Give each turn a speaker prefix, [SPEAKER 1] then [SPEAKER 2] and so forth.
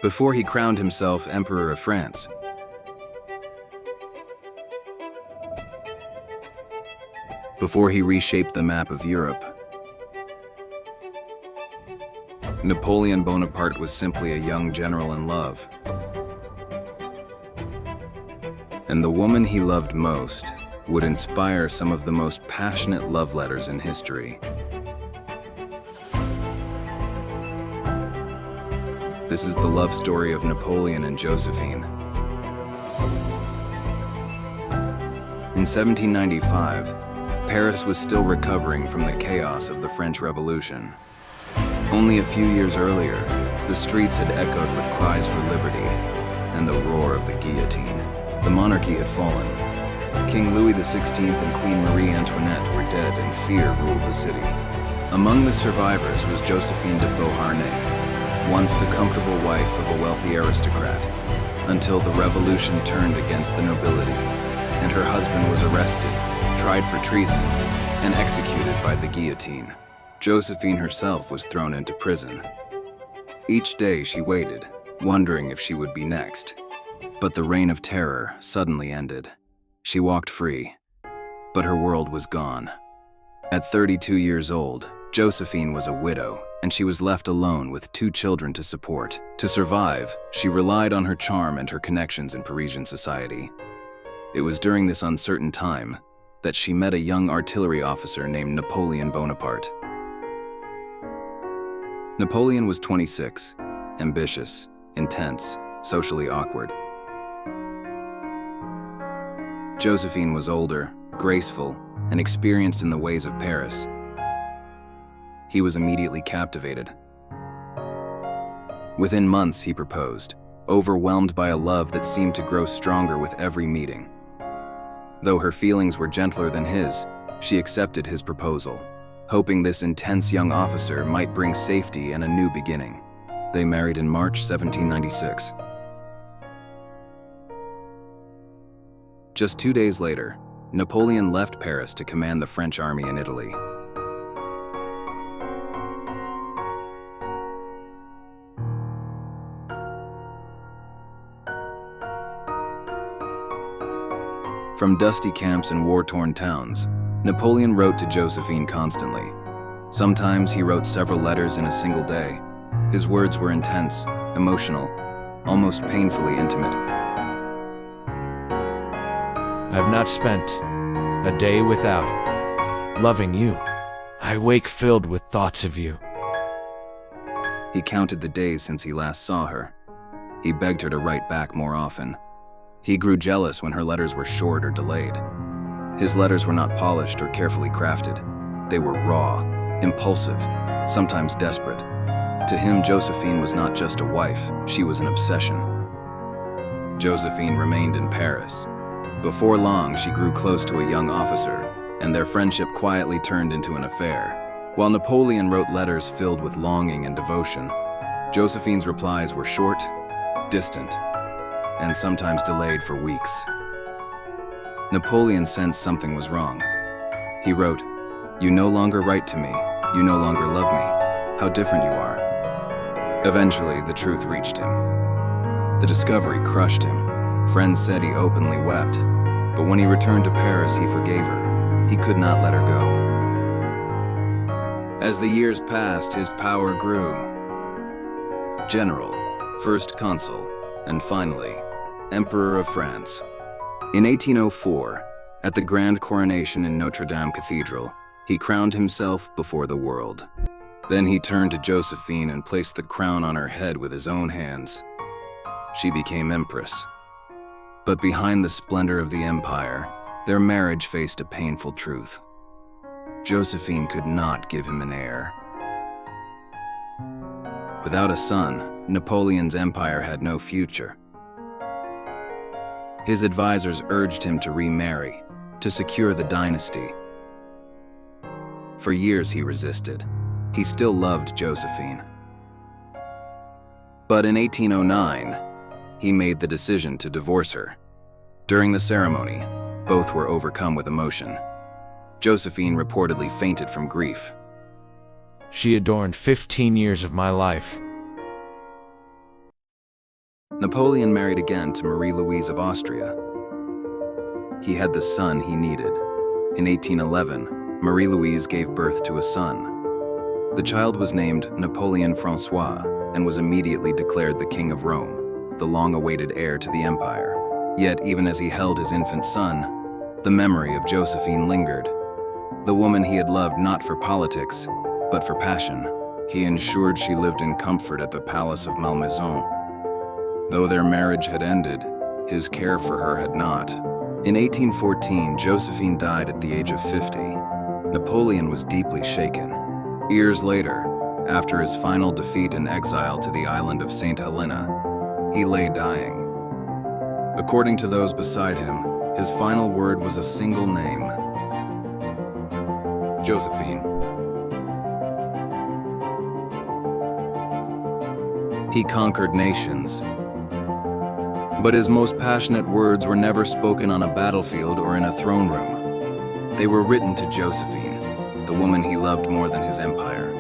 [SPEAKER 1] before he crowned himself Emperor of France. Before he reshaped the map of Europe. Napoleon Bonaparte was simply a young general in love. And the woman he loved most would inspire some of the most passionate love letters in history. This is the love story of Napoleon and Josephine. In 1795, Paris was still recovering from the chaos of the French Revolution. Only a few years earlier, the streets had echoed with cries for liberty and the roar of the guillotine. The monarchy had fallen. King Louis XVI and Queen Marie Antoinette were dead and fear ruled the city. Among the survivors was Josephine de Beauharnais, once the comfortable wife of a wealthy aristocrat, until the revolution turned against the nobility, and her husband was arrested, tried for treason, and executed by the guillotine. Josephine herself was thrown into prison. Each day she waited, wondering if she would be next. But the reign of terror suddenly ended. She walked free, but her world was gone. At 32 years old, Josephine was a widow, and she was left alone with 2 children to support. To survive, she relied on her charm and her connections in Parisian society. It was during this uncertain time that she met a young artillery officer named Napoleon Bonaparte. Napoleon was 26, ambitious, intense, socially awkward. Josephine was older, graceful, and experienced in the ways of Paris. He was immediately captivated. Within months, he proposed, overwhelmed by a love that seemed to grow stronger with every meeting. Though her feelings were gentler than his, she accepted his proposal, hoping this intense young officer might bring safety and a new beginning. They married in March 1796. Just 2 days later, Napoleon left Paris to command the French army in Italy. From dusty camps and war-torn towns, Napoleon wrote to Josephine constantly. Sometimes he wrote several letters in a single day. His words were intense, emotional, almost painfully intimate.
[SPEAKER 2] I've not spent a day without loving you. I wake filled with thoughts of you.
[SPEAKER 1] He counted the days since he last saw her. He begged her to write back more often. He grew jealous when her letters were short or delayed. His letters were not polished or carefully crafted. They were raw, impulsive, sometimes desperate. To him, Josephine was not just a wife, she was an obsession. Josephine remained in Paris. Before long, she grew close to a young officer, and their friendship quietly turned into an affair. While Napoleon wrote letters filled with longing and devotion, Josephine's replies were short, distant, and sometimes delayed for weeks. Napoleon sensed something was wrong. He wrote, "You no longer write to me. You no longer love me. How different you are." Eventually, the truth reached him. The discovery crushed him. Friends said he openly wept, but when he returned to Paris, he forgave her. He could not let her go. As the years passed, his power grew. General, first consul, and finally, Emperor of France. In 1804, at the grand coronation in Notre Dame Cathedral, he crowned himself before the world. Then he turned to Josephine and placed the crown on her head with his own hands. She became empress. But behind the splendor of the empire, their marriage faced a painful truth. Josephine could not give him an heir. Without a son, Napoleon's empire had no future. His advisors urged him to remarry, to secure the dynasty. For years he resisted. He still loved Josephine. But in 1809, he made the decision to divorce her. During the ceremony, both were overcome with emotion. Josephine reportedly fainted from grief.
[SPEAKER 2] She adorned 15 years of my life.
[SPEAKER 1] Napoleon married again to Marie-Louise of Austria. He had the son he needed. In 1811, Marie-Louise gave birth to a son. The child was named Napoleon Francois and was immediately declared the King of Rome, the long-awaited heir to the empire. Yet, even as he held his infant son, the memory of Josephine lingered. The woman he had loved not for politics, but for passion. He ensured she lived in comfort at the Palace of Malmaison. Though their marriage had ended, his care for her had not. In 1814, Josephine died at the age of 50. Napoleon was deeply shaken. Years later, after his final defeat and exile to the island of St. Helena, he lay dying. According to those beside him, his final word was a single name: Josephine. He conquered nations, but his most passionate words were never spoken on a battlefield or in a throne room. They were written to Josephine, the woman he loved more than his empire.